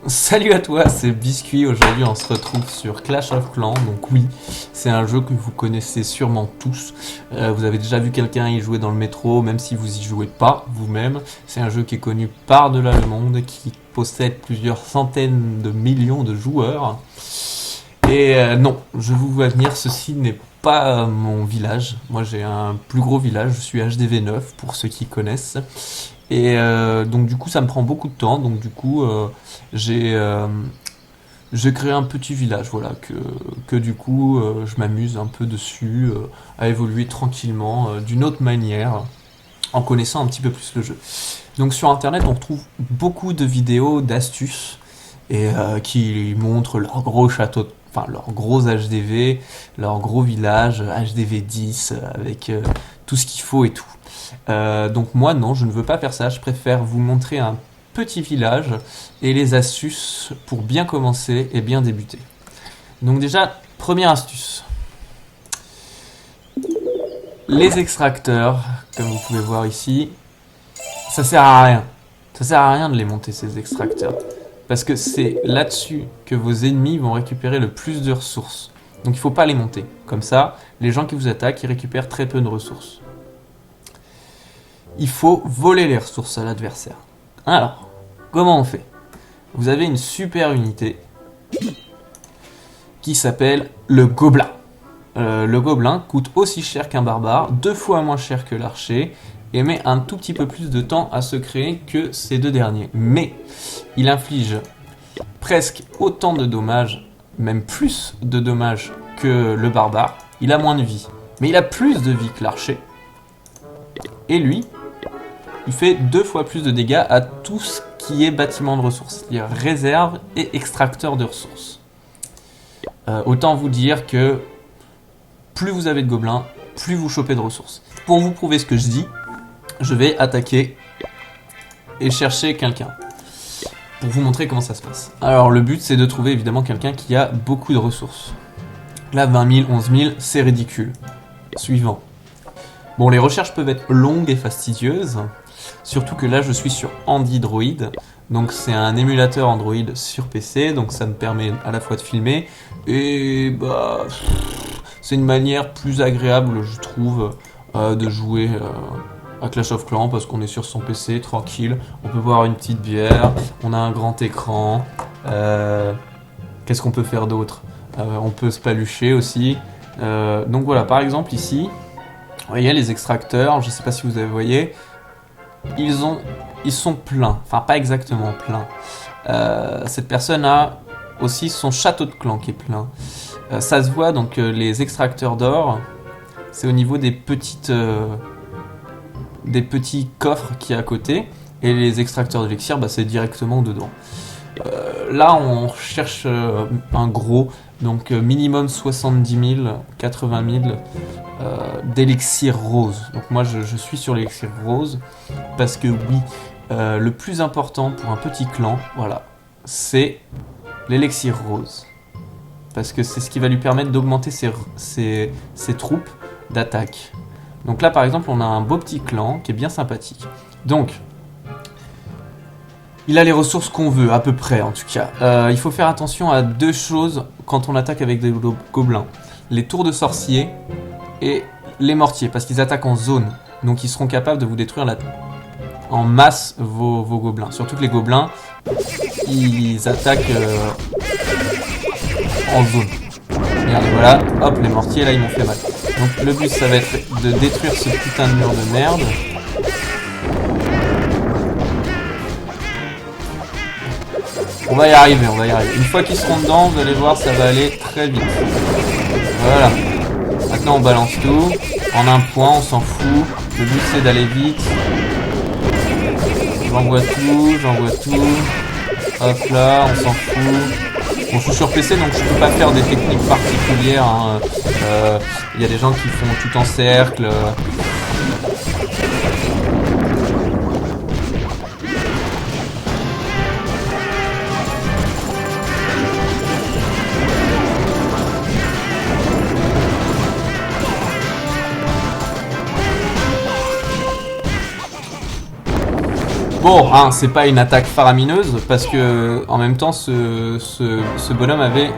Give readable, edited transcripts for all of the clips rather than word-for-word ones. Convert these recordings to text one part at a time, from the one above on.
Salut à toi, c'est Biscuit. Aujourd'hui, on se retrouve sur Clash of Clans. Donc oui, c'est un jeu que vous connaissez sûrement tous. Vous avez déjà vu quelqu'un y jouer dans le métro, même si vous y jouez pas vous-même. C'est un jeu qui est connu par-delà le monde, qui possède plusieurs centaines de millions de joueurs. Et non, je vous vois venir, ceci n'est pas mon village. Moi, j'ai un plus gros village. Je suis HDV9 pour ceux qui connaissent. Et donc du coup ça me prend beaucoup de temps, donc du coup j'ai euh, j'ai créé un petit village, voilà, que du coup je m'amuse un peu dessus, à évoluer tranquillement, d'une autre manière, en connaissant un petit peu plus le jeu. Donc sur internet on retrouve beaucoup de vidéos d'astuces, et qui montrent leur gros château, enfin leur gros HDV, leur gros village, HDV 10, avec tout ce qu'il faut et tout. Donc moi non, je ne veux pas faire ça, je préfère vous montrer un petit village et les astuces pour bien commencer et bien débuter. Donc déjà, première astuce. Les extracteurs, comme vous pouvez voir ici, ça sert à rien. Ça sert à rien de les monter, ces extracteurs. Parce que c'est là-dessus que vos ennemis vont récupérer le plus de ressources. Donc il ne faut pas les monter. Comme ça, les gens qui vous attaquent, ils récupèrent très peu de ressources. Il faut voler les ressources à l'adversaire. Alors, comment on fait? Vous avez une super unité qui s'appelle le gobelin. Le gobelin coûte aussi cher qu'un barbare, 2 fois moins cher que l'archer, et met un tout petit peu plus de temps à se créer que ces deux derniers. Mais il inflige presque autant de dommages, même plus de dommages que le barbare. Il a moins de vie, mais il a plus de vie que l'archer. Et lui, il fait 2 fois plus de dégâts à tout ce qui est bâtiment de ressources, c'est-à-dire réserve et extracteur de ressources. Autant vous dire que plus vous avez de gobelins, plus vous chopez de ressources. Pour vous prouver ce que je dis, je vais attaquer et chercher quelqu'un, pour vous montrer comment ça se passe. Alors le but c'est de trouver évidemment quelqu'un qui a beaucoup de ressources. Là 20 000, 11 000, c'est ridicule. Suivant. Bon, les recherches peuvent être longues et fastidieuses, surtout que là je suis sur Android, donc c'est un émulateur Android sur PC, donc ça me permet à la fois de filmer et bah c'est une manière plus agréable, je trouve, de jouer à Clash of Clans parce qu'on est sur son PC tranquille, on peut boire une petite bière, on a un grand écran. Qu'est-ce qu'on peut faire d'autre? On peut se palucher aussi. Donc voilà, par exemple ici. Vous voyez les extracteurs, je ne sais pas si vous avez voyé, ils sont pleins, enfin pas exactement pleins. Cette personne a aussi son château de clan qui est plein. Ça se voit donc les extracteurs d'or, c'est au niveau des petits coffres qui est à côté, et les extracteurs d'élixir, bah, c'est directement dedans. Là on cherche un gros, donc minimum 70 000, 80 000 d'élixir rose. Donc moi je suis sur l'élixir rose parce que oui, le plus important pour un petit clan, voilà, c'est l'élixir rose. Parce que c'est ce qui va lui permettre d'augmenter ses troupes d'attaque. Donc là par exemple on a un beau petit clan qui est bien sympathique. Donc il a les ressources qu'on veut, à peu près en tout cas. Il faut faire attention à 2 choses quand on attaque avec des gobelins. Les tours de sorciers et les mortiers, parce qu'ils attaquent en zone. Donc ils seront capables de vous détruire en masse vos gobelins. Surtout que les gobelins, ils attaquent en zone. Regardez, voilà, hop, les mortiers, là, ils m'ont fait mal. Donc le but, ça va être de détruire ce putain de mur de merde. On va y arriver, on va y arriver. Une fois qu'ils seront dedans, vous allez voir, ça va aller très vite. Voilà. Maintenant, on balance tout. En un point, on s'en fout. Le but, c'est d'aller vite. J'envoie tout. Hop là, on s'en fout. Bon, je suis sur PC, donc je peux pas faire des techniques particulières. Hein. Y a des gens qui font tout en cercle. Bon, hein, c'est pas une attaque faramineuse, parce que en même temps, ce bonhomme avait...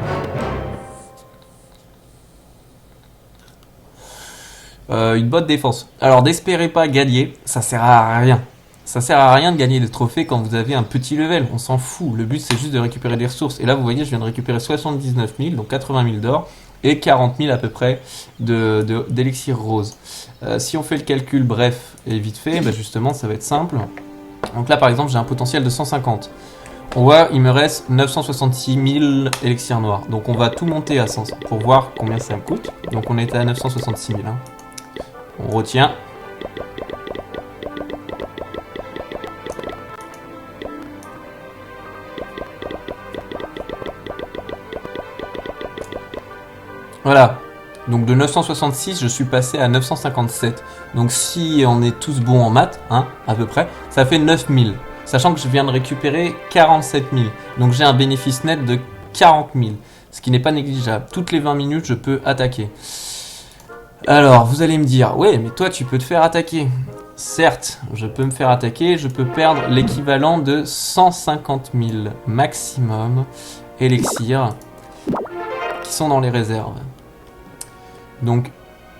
une bonne défense. Alors, n'espérez pas gagner, ça sert à rien. Ça sert à rien de gagner des trophées quand vous avez un petit level, on s'en fout. Le but, c'est juste de récupérer des ressources. Et là, vous voyez, je viens de récupérer 79 000, donc 80 000 d'or, et 40 000 à peu près d'élixir rose. Si on fait le calcul bref et vite fait, bah justement, ça va être simple. Donc là, par exemple, j'ai un potentiel de 150. On voit, il me reste 966 000 élixirs noirs. Donc on va tout monter à 100 pour voir combien ça me coûte. Donc on était à 966 000. Hein. On retient. Voilà. Donc de 966, je suis passé à 957. Donc si on est tous bons en maths, hein, à peu près, ça fait 9000. Sachant que je viens de récupérer 47 000. Donc j'ai un bénéfice net de 40 000. Ce qui n'est pas négligeable. Toutes les 20 minutes, je peux attaquer. Alors, vous allez me dire, ouais, mais toi, tu peux te faire attaquer. Certes, je peux me faire attaquer. Je peux perdre l'équivalent de 150 000 maximum élixirs qui sont dans les réserves. Donc,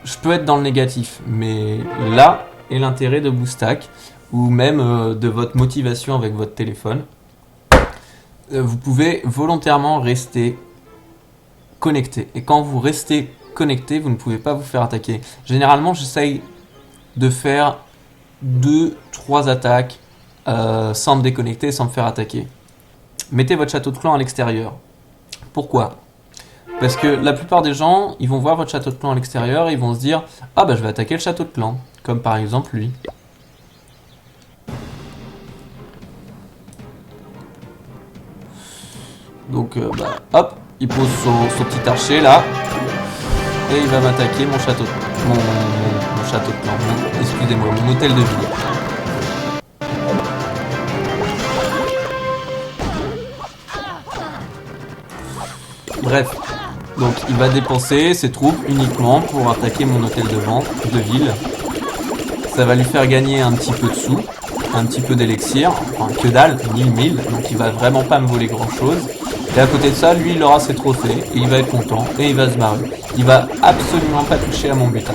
je peux être dans le négatif. Mais là est l'intérêt de Boostak, ou même de votre motivation avec votre téléphone. Vous pouvez volontairement rester connecté. Et quand vous restez connecté, vous ne pouvez pas vous faire attaquer. Généralement, j'essaye de faire 2-3 attaques sans me déconnecter, sans me faire attaquer. Mettez votre château de clan à l'extérieur. Pourquoi ? Parce que la plupart des gens, ils vont voir votre château de clan à l'extérieur et ils vont se dire « Ah bah je vais attaquer le château de clan », comme par exemple lui. Donc hop, il pose son petit archer là, et il va m'attaquer mon château de mon château de clan, excusez-moi, mon hôtel de ville. Bref, donc il va dépenser ses troupes uniquement pour attaquer mon hôtel de ville. Ça va lui faire gagner un petit peu de sous, un petit peu d'élixir, enfin que dalle, 1000, donc il va vraiment pas me voler grand chose. Et à côté de ça, lui il aura ses trophées, et il va être content, et il va se barrer. Il va absolument pas toucher à mon butin.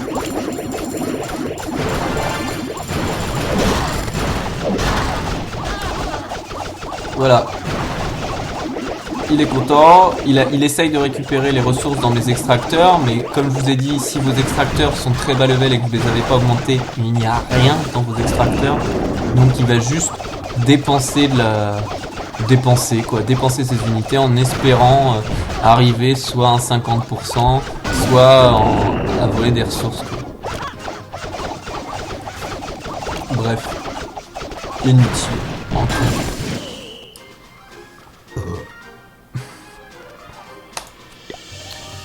Voilà. Il est content, il essaye de récupérer les ressources dans mes extracteurs, mais comme je vous ai dit, si vos extracteurs sont très bas level et que vous les avez pas augmentés, il n'y a rien dans vos extracteurs. Donc il va juste dépenser dépenser ses unités en espérant arriver soit à 50%, soit à voler des ressources. Quoi. Bref, inutile.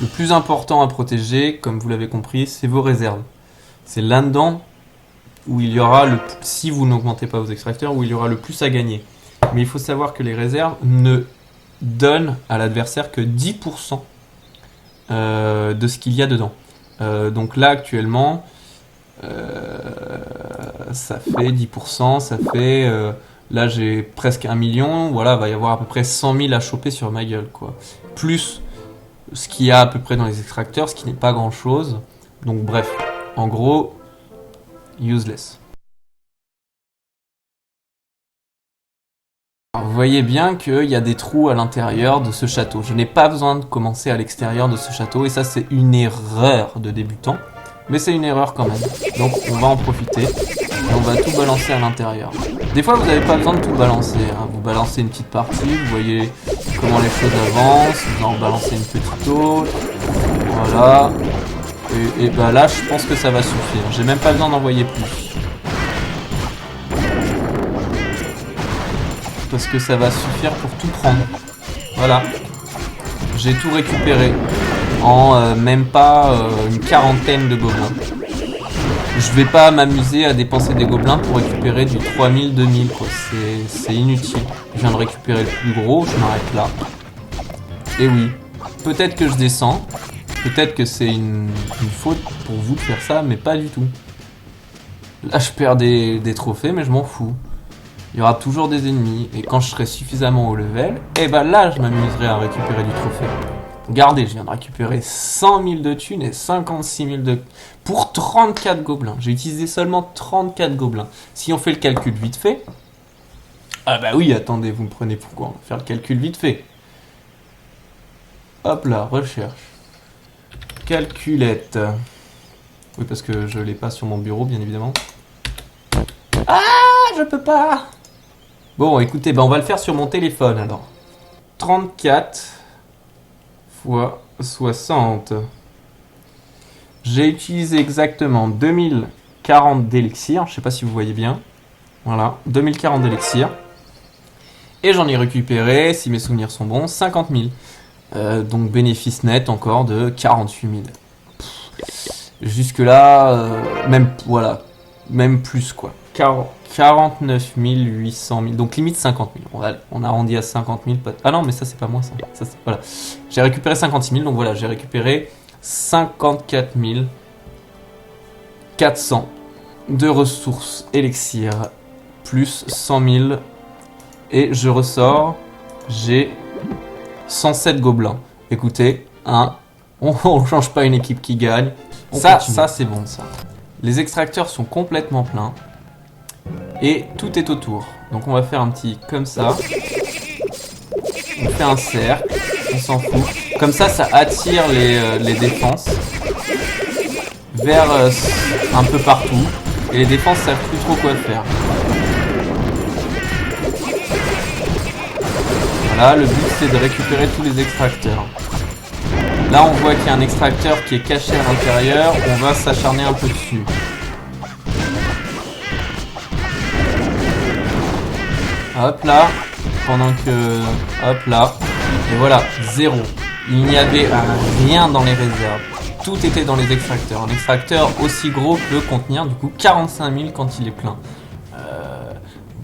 Le plus important à protéger, comme vous l'avez compris, c'est vos réserves. C'est là-dedans où il y aura si vous n'augmentez pas vos extracteurs, où il y aura le plus à gagner. Mais il faut savoir que les réserves ne donnent à l'adversaire que 10% de ce qu'il y a dedans. Donc là, actuellement, ça fait 10%, ça fait... là, j'ai presque 1 million. Voilà, il va y avoir à peu près 100 000 à choper sur ma gueule, quoi. Plus ce qu'il y a à peu près dans les extracteurs, ce qui n'est pas grand-chose. Donc bref, en gros, useless. Alors, vous voyez bien qu'il y a des trous à l'intérieur de ce château. Je n'ai pas besoin de commencer à l'extérieur de ce château, et ça c'est une erreur de débutant. Mais c'est une erreur quand même. Donc on va en profiter, et on va tout balancer à l'intérieur. Des fois vous n'avez pas besoin de tout balancer, hein. Vous balancez une petite partie, vous voyez comment les choses avancent, vous en balancez une petite autre, voilà. Et bah là je pense que ça va suffire, j'ai même pas besoin d'envoyer plus. Parce que ça va suffire pour tout prendre. Voilà. J'ai tout récupéré en même pas une quarantaine de gobelins. Je vais pas m'amuser à dépenser des gobelins pour récupérer du 3000, 2000 quoi. C'est inutile. Je viens de récupérer le plus gros, je m'arrête là. Et oui, peut-être que je descends. Peut-être que c'est une faute pour vous de faire ça, mais pas du tout. Là je perds des trophées, mais je m'en fous. il y aura toujours des ennemis. Et quand je serai suffisamment haut level, et ben là, je m'amuserai à récupérer du trophée. Regardez, je viens de récupérer 100 000 de thunes et 56 000 de... pour 34 gobelins. J'ai utilisé seulement 34 gobelins. Si on fait le calcul vite fait... Ah bah oui, attendez, vous me prenez pourquoi? On va faire le calcul vite fait. Hop là, recherche. Calculette. Oui, parce que je l'ai pas sur mon bureau, bien évidemment. Ah, je peux pas. Bon, écoutez, on va le faire sur mon téléphone, alors. 34 fois 60. J'ai utilisé exactement 2040 d'élixir. Je sais pas si vous voyez bien. Voilà, 2040 d'élixir. Et j'en ai récupéré, si mes souvenirs sont bons, 50 000. Donc bénéfice net encore de 48 000. Jusque là, même plus quoi. 49 800 000. Donc limite 50 000. On arrondit à 50 000. Ah non, mais ça c'est pas moi ça. Voilà. J'ai récupéré 56 000. Donc voilà, j'ai récupéré 54 400 de ressources élixir plus 100 000. Et je ressors, j'ai 107 gobelins. Écoutez, on change pas une équipe qui gagne. Ça c'est bon ça. Les extracteurs sont complètement pleins. Et tout est autour. Donc on va faire un petit comme ça. On fait un cercle. On s'en fout. Comme ça, ça attire les défenses vers un peu partout. Et les défenses savent plus trop quoi faire. Voilà, le but c'est de récupérer tous les extracteurs. Là on voit qu'il y a un extracteur qui est caché à l'intérieur, on va s'acharner un peu dessus. Hop là, pendant que... Hop là, et voilà, 0. Il n'y avait rien dans les réserves. Tout était dans les extracteurs. Un extracteur aussi gros peut contenir du coup 45 000 quand il est plein.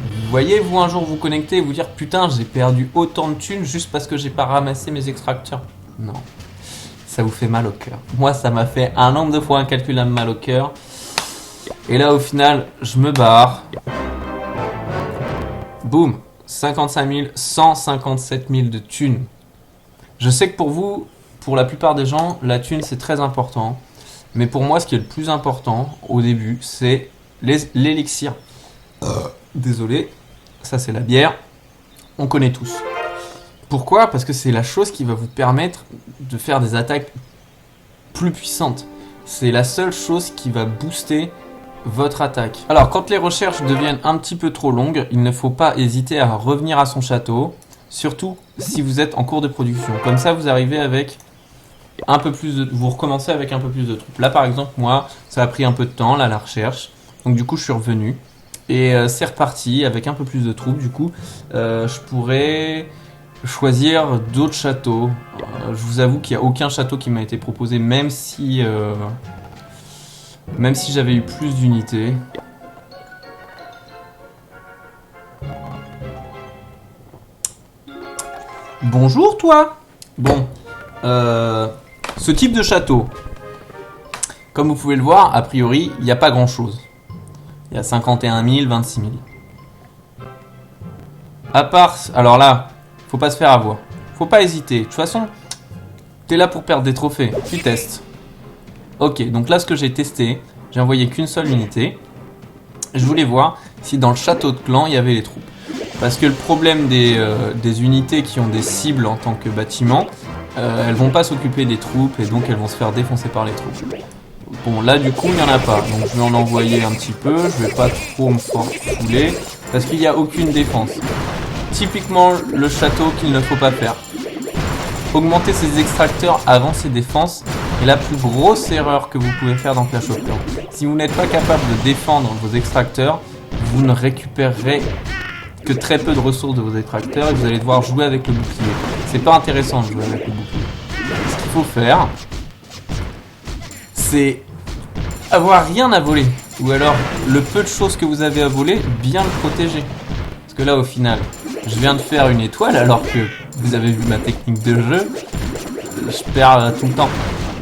Vous voyez, vous un jour vous connecter et vous dire putain j'ai perdu autant de thunes juste parce que j'ai pas ramassé mes extracteurs. Non, ça vous fait mal au cœur. Moi ça m'a fait un nombre de fois incalculable mal au cœur. Et là au final je me barre. Boum, 55 000, 157 000 de thunes. Je sais que pour vous, pour la plupart des gens, la thune c'est très important. Mais pour moi ce qui est le plus important au début c'est l'élixir. Désolé, ça c'est la bière, on connaît tous. Pourquoi? Parce que c'est la chose qui va vous permettre de faire des attaques plus puissantes. C'est la seule chose qui va booster votre attaque. Alors quand les recherches deviennent un petit peu trop longues, il ne faut pas hésiter à revenir à son château, surtout si vous êtes en cours de production. Comme ça vous arrivez avec un peu plus de... Vous recommencez avec un peu plus de troupes. Là par exemple, moi, ça a pris un peu de temps, là, la recherche. Donc du coup je suis revenu. Et c'est reparti avec un peu plus de troupes. Du coup, je pourrais choisir d'autres châteaux. Je vous avoue qu'il n'y a aucun château qui m'a été proposé, même si j'avais eu plus d'unités. Bonjour toi. Bon, ce type de château, comme vous pouvez le voir, a priori, il n'y a pas grand chose. Il y a 51 000, 26 000. À part... Alors là, faut pas se faire avoir. Faut pas hésiter. De toute façon, t'es là pour perdre des trophées. Tu testes. Ok, donc là, ce que j'ai testé, j'ai envoyé qu'une seule unité. Je voulais voir si dans le château de clan, il y avait les troupes. Parce que le problème des unités qui ont des cibles en tant que bâtiment, elles vont pas s'occuper des troupes et donc elles vont se faire défoncer par les troupes. Bon, là du coup il n'y en a pas, donc je vais en envoyer un petit peu, je vais pas trop me fouler, parce qu'il n'y a aucune défense. Typiquement le château qu'il ne faut pas faire. Augmenter ses extracteurs avant ses défenses est la plus grosse erreur que vous pouvez faire dans Clash of Clans. Si vous n'êtes pas capable de défendre vos extracteurs, vous ne récupérerez que très peu de ressources de vos extracteurs et vous allez devoir jouer avec le bouclier. C'est pas intéressant de jouer avec le bouclier. Ce qu'il faut faire, c'est avoir rien à voler. Ou alors, le peu de choses que vous avez à voler, bien le protéger. Parce que là, au final, je viens de faire une étoile alors que vous avez vu ma technique de jeu. Je perds tout le temps.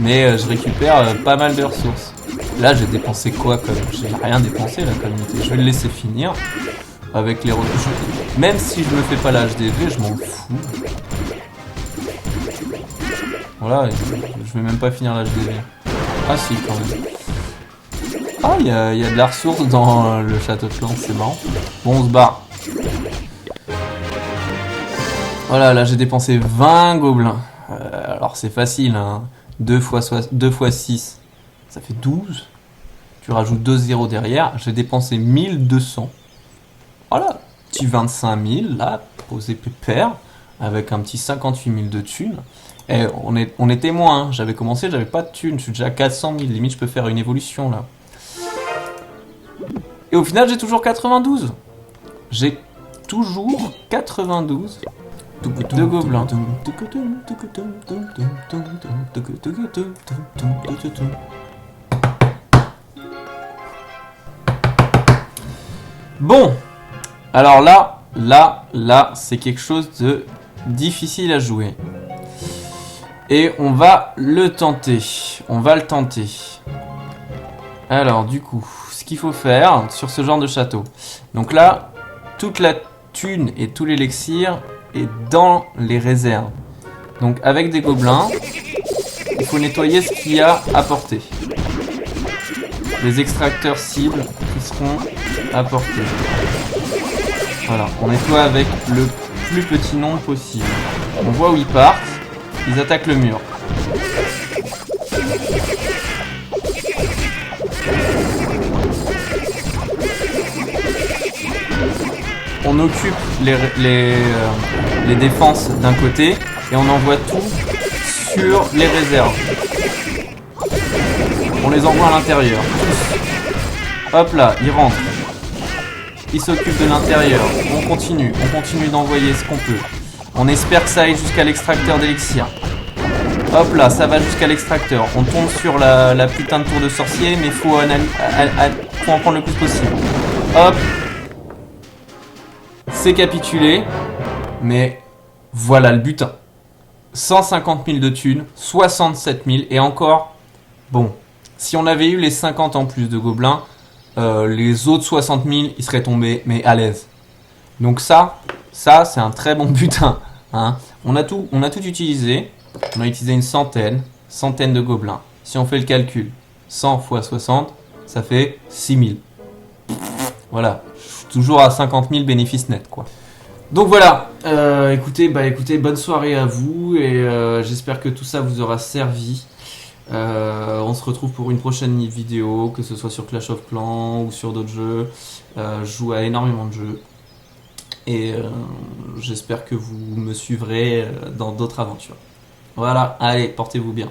Mais je récupère pas mal de ressources. Là, j'ai dépensé quoi comme... J'ai rien dépensé là comme unité. Je vais le laisser finir. avec les retouches. Même si je me fais pas la HDV, je m'en fous. Voilà, je vais même pas finir la HDV. Ah si, quand même. Ah, il y a de la ressource dans le château de Clan, c'est marrant. Bon, on se barre. Voilà, là j'ai dépensé 20 gobelins. Alors c'est facile, hein. 2 fois 6, ça fait 12. Tu rajoutes 2 zéros derrière. J'ai dépensé 1200. Voilà, petit 25 000, là, posé pépère, avec un petit 58 000 de thunes. Et on est témoin, hein. J'avais commencé, j'avais pas de thunes, je suis déjà à 400 000, limite je peux faire une évolution là. Et au final, j'ai toujours 92. J'ai toujours 92 de gobelins. Bon, alors là, c'est quelque chose de difficile à jouer. Et on va le tenter. Alors, du coup, ce qu'il faut faire sur ce genre de château. Donc là, toute la thune et tout l'élixir est dans les réserves. Donc avec des gobelins, il faut nettoyer ce qu'il y a à portée. Les extracteurs cibles qui seront apportés. Voilà, on nettoie avec le plus petit nombre possible. On voit où ils partent, ils attaquent le mur. On occupe les défenses d'un côté et on envoie tout sur les réserves. On les envoie à l'intérieur. Hop là, ils rentrent. Ils s'occupent de l'intérieur. On continue d'envoyer ce qu'on peut. On espère que ça aille jusqu'à l'extracteur d'élixir. Hop là, ça va jusqu'à l'extracteur. On tombe sur la putain de tour de sorcier, mais faut en prendre le plus possible. Hop. C'est capitulé. Mais voilà le butin. 150 000 de thunes, 67 000 et encore. Bon, si on avait eu les 50 en plus de gobelins, les autres 60 000, ils seraient tombés, mais à l'aise. Donc ça c'est un très bon butin. Hein. On a tout utilisé. On a utilisé une centaine de gobelins. Si on fait le calcul, 100 fois 60, ça fait 6 000. Voilà, je suis toujours à 50 000 bénéfices nets, quoi. Donc voilà, écoutez, bonne soirée à vous et j'espère que tout ça vous aura servi. On se retrouve pour une prochaine vidéo, que ce soit sur Clash of Clans ou sur d'autres jeux. Je joue à énormément de jeux et j'espère que vous me suivrez dans d'autres aventures. Voilà, allez, portez-vous bien.